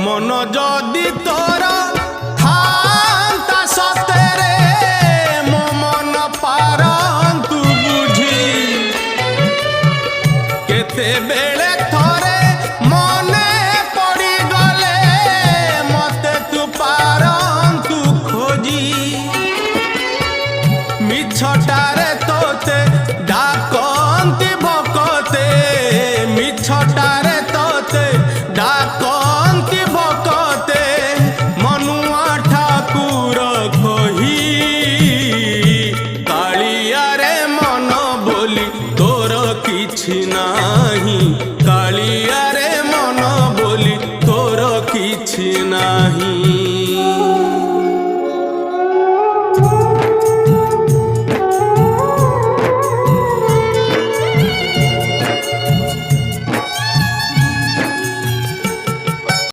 मन जदि तोर थांता सतेरे मो मन पारंतु बुझी केते बेले थोरे मने पड़ी गले मते तू पारंतु खोजी मिछटारे तोते डाकंती भकते मिछटारे तोते डाकंती भकते मनुआ ठाकुर कही कालिया रे मन बोली तोर किछि नाही कालिया रे मन बोली तोर किछि नाही।